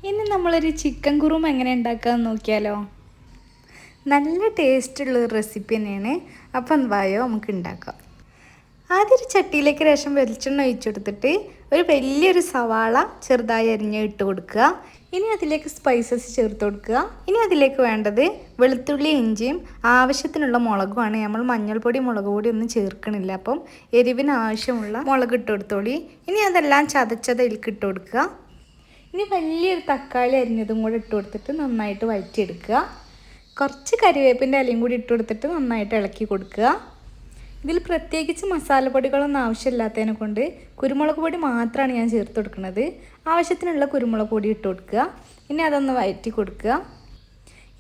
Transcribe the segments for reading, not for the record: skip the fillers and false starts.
ഇനി നമ്മളൊരു ചിക്കൻ കുറുമ എങ്ങനെ ഉണ്ടാക്കാമെന്ന് നോക്കിയാലോ. നല്ല ടേസ്റ്റുള്ളൊരു റെസിപ്പി തന്നെയാണ്. അപ്പം വായോ നമുക്ക് ഉണ്ടാക്കാം. ആദ്യം ഒരു ചട്ടിയിലേക്ക് രസം വെളിച്ചെണ്ണ ഒഴിച്ചെടുത്തിട്ട് ഒരു വലിയൊരു സവാള ചെറുതായി അരിഞ്ഞ് ഇട്ട് കൊടുക്കുക. ഇനി അതിലേക്ക് സ്പൈസസ് ചേർത്ത് കൊടുക്കുക. ഇനി അതിലേക്ക് വേണ്ടത് വെളുത്തുള്ളി ഇഞ്ചിയും ആവശ്യത്തിനുള്ള മുളകുമാണ്. നമ്മൾ മഞ്ഞൾപ്പൊടി മുളക് പൊടി ഒന്നും ചേർക്കണില്ല. അപ്പം എരിവിന് ആവശ്യമുള്ള മുളക് ഇട്ട് കൊടുത്തോളി. ഇനി അതെല്ലാം ചതച്ചത് അതിലേക്ക് ഇട്ട് കൊടുക്കുക. ഇനി വലിയൊരു തക്കാളി അരിഞ്ഞതും കൂടെ ഇട്ട് കൊടുത്തിട്ട് നന്നായിട്ട് വഴറ്റിയെടുക്കുക. കുറച്ച് കരിവേപ്പിൻ്റെ ഇലയും കൂടി ഇട്ട് കൊടുത്തിട്ട് നന്നായിട്ട് ഇളക്കി കൊടുക്കുക. ഇതിൽ പ്രത്യേകിച്ച് മസാലപ്പൊടികളൊന്നും ആവശ്യമില്ലാത്തതിനെ കൊണ്ട് കുരുമുളക് പൊടി മാത്രമാണ് ഞാൻ ചേർത്ത് കൊടുക്കുന്നത്. ആവശ്യത്തിനുള്ള കുരുമുളക് പൊടി ഇട്ട് കൊടുക്കുക. ഇനി അതൊന്ന് വഴറ്റി കൊടുക്കുക.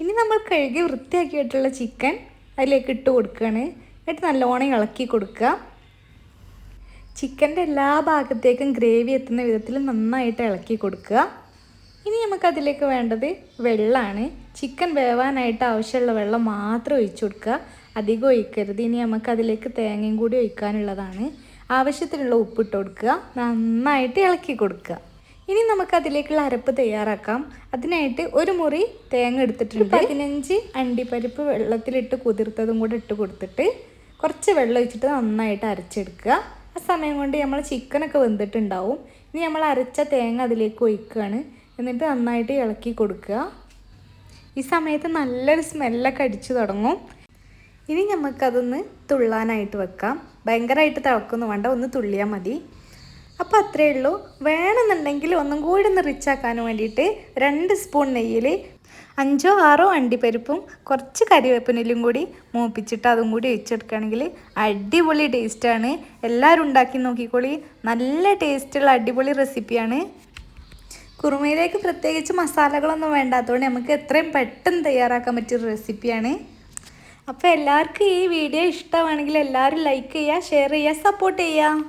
ഇനി നമ്മൾ കഴുകി വൃത്തിയാക്കിയിട്ടുള്ള ചിക്കൻ അതിലേക്ക് ഇട്ട് കൊടുക്കുകയാണ്. എന്നിട്ട് നല്ലോണം ഇളക്കി കൊടുക്കുക. ചിക്കൻ്റെ എല്ലാ ഭാഗത്തേക്കും ഗ്രേവി എത്തുന്ന വിധത്തിൽ നന്നായിട്ട് ഇളക്കി കൊടുക്കുക. ഇനി നമുക്കതിലേക്ക് വേണ്ടത് വെള്ളമാണ്. ചിക്കൻ വേവാനായിട്ട് ആവശ്യമുള്ള വെള്ളം മാത്രം ഒഴിച്ചു കൊടുക്കുക, അധികം ഒഴിക്കരുത്. ഇനി നമുക്കതിലേക്ക് തേങ്ങയും കൂടി ഒഴിക്കാനുള്ളതാണ്. ആവശ്യത്തിനുള്ള ഉപ്പിട്ട് കൊടുക്കുക, നന്നായിട്ട് ഇളക്കി കൊടുക്കുക. ഇനി നമുക്കതിലേക്കുള്ള അരപ്പ് തയ്യാറാക്കാം. അതിനായിട്ട് ഒരു മുറി തേങ്ങ എടുത്തിട്ടുണ്ട്. 15 അണ്ടിപ്പരിപ്പ് വെള്ളത്തിലിട്ട് കുതിർത്തതും കൂടെ ഇട്ട് കൊടുത്തിട്ട് കുറച്ച് വെള്ളം ഒഴിച്ചിട്ട് നന്നായിട്ട് അരച്ചെടുക്കുക. ആ സമയം കൊണ്ട് നമ്മൾ ചിക്കനൊക്കെ വെന്തിട്ടുണ്ടാവും. ഇനി നമ്മൾ അരച്ച തേങ്ങ അതിലേക്ക് ഒഴിക്കുകയാണ്. എന്നിട്ട് നന്നായിട്ട് ഇളക്കി കൊടുക്കുക. ഈ സമയത്ത് നല്ലൊരു സ്മെല്ലൊക്കെ അടിച്ചു തുടങ്ങും. ഇനി നമുക്കതൊന്ന് തുള്ളാനായിട്ട് വെക്കാം. ഭയങ്കരമായിട്ട് തിളക്കൊന്നും വേണ്ട, ഒന്ന് തുള്ളിയാൽ മതി. അപ്പോൾ അത്രയേ ഉള്ളൂ. വേണമെന്നുണ്ടെങ്കിൽ ഒന്നും കൂടി ഒന്ന് റിച്ചാക്കാൻ വേണ്ടിയിട്ട് 2 സ്പൂൺ നെയ്യിൽ 5 or 6 അണ്ടിപ്പരിപ്പും കുറച്ച് കരിവേപ്പിനും കൂടി മൂപ്പിച്ചിട്ട് അതും കൂടി ഒഴിച്ചെടുക്കുകയാണെങ്കിൽ അടിപൊളി ടേസ്റ്റാണ്. എല്ലാവരും ഉണ്ടാക്കി നോക്കിക്കോളി. നല്ല ടേസ്റ്റുള്ള അടിപൊളി റെസിപ്പിയാണ്. കുറുമയിലേക്ക് പ്രത്യേകിച്ച് മസാലകളൊന്നും വേണ്ടാത്തതുകൊണ്ട് നമുക്ക് എത്രയും പെട്ടെന്ന് തയ്യാറാക്കാൻ പറ്റിയൊരു റെസിപ്പിയാണ്. അപ്പോൾ എല്ലാവർക്കും ഈ വീഡിയോ ഇഷ്ടമാണെങ്കിൽ എല്ലാവരും ലൈക്ക് ചെയ്യുക, ഷെയർ ചെയ്യുക, സപ്പോർട്ട് ചെയ്യുക.